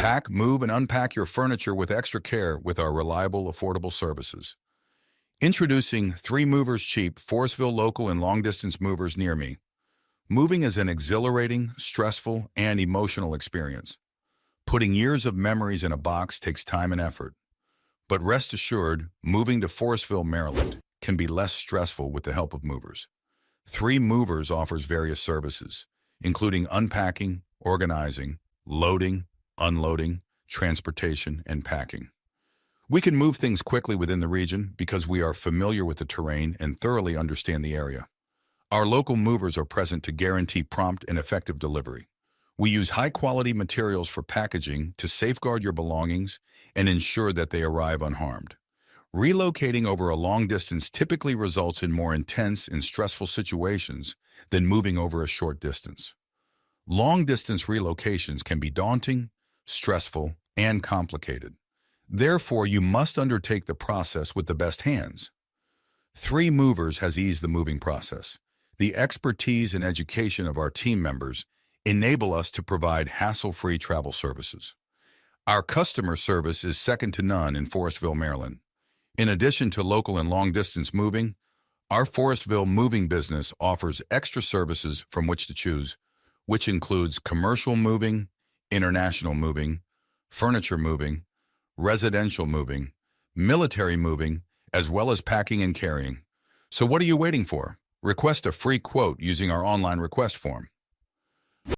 Pack, move, and unpack your furniture with extra care with our reliable, affordable services. Introducing 3 Movers Cheap, Forestville local and long-distance movers near me. Moving is an exhilarating, stressful, and emotional experience. Putting years of memories in a box takes time and effort. But rest assured, moving to Forestville, Maryland can be less stressful with the help of movers. 3 Movers offers various services, including unpacking, organizing, loading, unloading, transportation, and packing. We can move things quickly within the region because we are familiar with the terrain and thoroughly understand the area. Our local movers are present to guarantee prompt and effective delivery. We use high-quality materials for packaging to safeguard your belongings and ensure that they arrive unharmed. Relocating over a long distance typically results in more intense and stressful situations than moving over a short distance. Long-distance relocations can be daunting, stressful, and complicated. Therefore, you must undertake the process with the best hands. 3 Movers has eased the moving process. The expertise and education of our team members enable us to provide hassle-free travel services. Our customer service is second to none in Forestville, Maryland. In addition to local and long-distance moving, our Forestville moving business offers extra services from which to choose, which includes commercial moving, international moving, furniture moving, residential moving, military moving, as well as packing and carrying. So what are you waiting for? Request a free quote using our online request form.